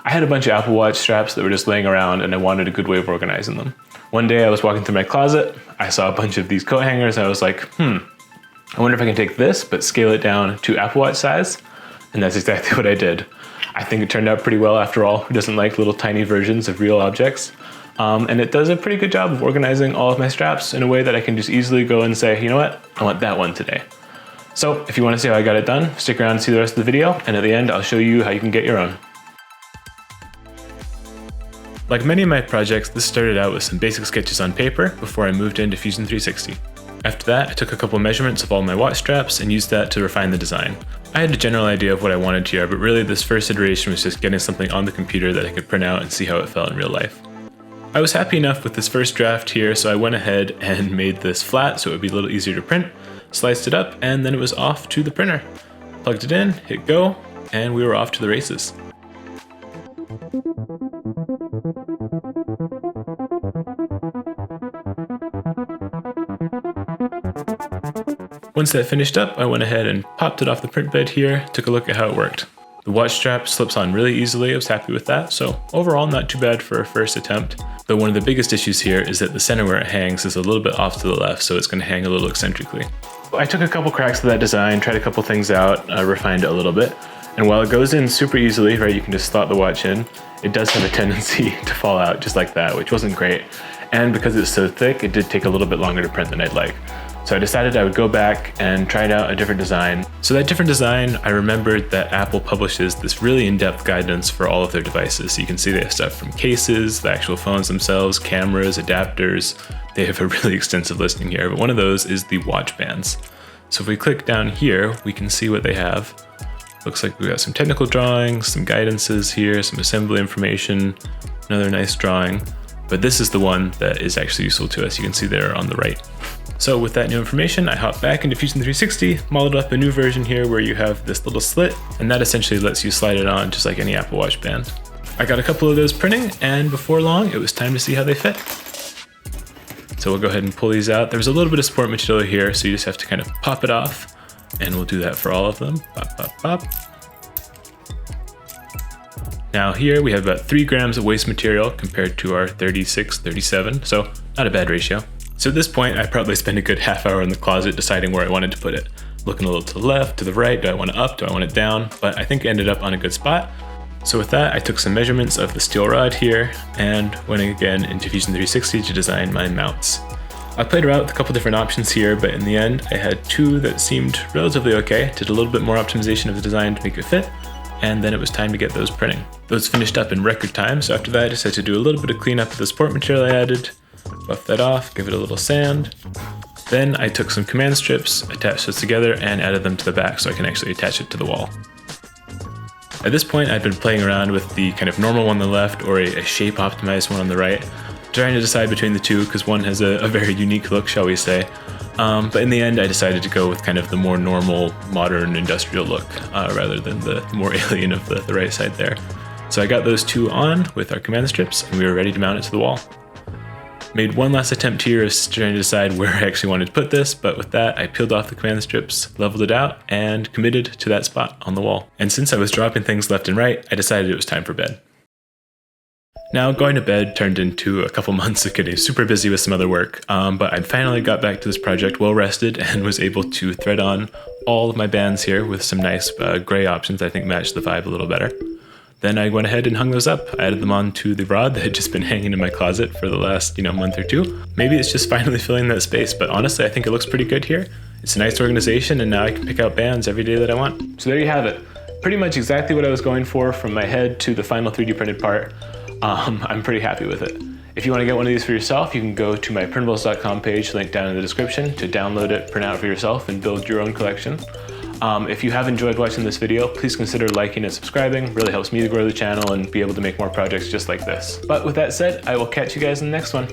I had a bunch of Apple Watch straps that were just laying around and I wanted a good way of organizing them. One day I was walking through my closet, I saw a bunch of these coat hangers and I was like, I wonder if I can take this but scale it down to Apple Watch size. And that's exactly what I did. I think it turned out pretty well after all. Who doesn't like little tiny versions of real objects? And it does a pretty good job of organizing all of my straps in a way that I can just easily go and say, you know what, I want that one today. So if you want to see how I got it done, stick around and see the rest of the video, and at the end I'll show you how you can get your own. Like many of my projects, this started out with some basic sketches on paper before I moved into Fusion 360. After that, I took a couple measurements of all my watch straps and used that to refine the design. I had a general idea of what I wanted here, but really this first iteration was just getting something on the computer that I could print out and see how it felt in real life. I was happy enough with this first draft here, so I went ahead and made this flat so it would be a little easier to print, sliced it up, and then it was off to the printer. Plugged it in, hit go, and we were off to the races. Once that finished up, I went ahead and popped it off the print bed here, took a look at how it worked. The watch strap slips on really easily, I was happy with that, so overall not too bad for a first attempt. But one of the biggest issues here is that the center where it hangs is a little bit off to the left, so it's going to hang a little eccentrically. I took a couple cracks of that design, tried a couple things out, refined it a little bit, and while it goes in super easily, right, you can just slot the watch in, it does have a tendency to fall out just like that, which wasn't great. And because it's so thick, it did take a little bit longer to print than I'd like. So I decided I would go back and try out a different design. So that different design, I remembered that Apple publishes this really in-depth guidance for all of their devices. So you can see they have stuff from cases, the actual phones themselves, cameras, adapters. They have a really extensive listing here, but one of those is the watch bands. So if we click down here, we can see what they have. Looks like we've got some technical drawings, some guidances here, some assembly information, another nice drawing. But this is the one that is actually useful to us. You can see there on the right. So with that new information, I hopped back into Fusion 360, modeled up a new version here where you have this little slit, and that essentially lets you slide it on just like any Apple Watch band. I got a couple of those printing, and before long, it was time to see how they fit. So we'll go ahead and pull these out. There's a little bit of support material here, so you just have to kind of pop it off, and we'll do that for all of them. Pop, pop, pop. Now here we have about 3 grams of waste material compared to our 36, 37, so not a bad ratio. So at this point, I probably spent a good half hour in the closet deciding where I wanted to put it. Looking a little to the left, to the right, do I want it up, do I want it down? But I think I ended up on a good spot. So with that, I took some measurements of the steel rod here and went again into Fusion 360 to design my mounts. I played around with a couple different options here, but in the end, I had 2 that seemed relatively okay. Did a little bit more optimization of the design to make it fit, and then it was time to get those printing. Those finished up in record time, so after that, I decided to do a little bit of cleanup of the support material I added, buff that off, give it a little sand. Then I took some command strips, attached those together, and added them to the back so I can actually attach it to the wall. At this point, I'd been playing around with the kind of normal one on the left or a shape optimized one on the right, trying to decide between the two because one has a very unique look, shall we say. But in the end, I decided to go with kind of the more normal, modern, industrial look rather than the more alien of the right side there. So I got those 2 on with our command strips, and we were ready to mount it to the wall. Made one last attempt here of trying to decide where I actually wanted to put this, but with that, I peeled off the command strips, leveled it out, and committed to that spot on the wall. And since I was dropping things left and right, I decided it was time for bed. Now, going to bed turned into a couple months of getting super busy with some other work, but I finally got back to this project well rested and was able to thread on all of my bands here with some nice gray options I think matched the vibe a little better. Then I went ahead and hung those up, added them onto the rod that had just been hanging in my closet for the last, month or 2. Maybe it's just finally filling that space, but honestly, I think it looks pretty good here. It's a nice organization, and now I can pick out bands every day that I want. So there you have it. Pretty much exactly what I was going for from my head to the final 3D printed part. I'm pretty happy with it. If you want to get one of these for yourself, you can go to my printables.com page, linked down in the description, to download it, print out for yourself, and build your own collection. If you have enjoyed watching this video, please consider liking and subscribing. It really helps me to grow the channel and be able to make more projects just like this. But with that said, I will catch you guys in the next one.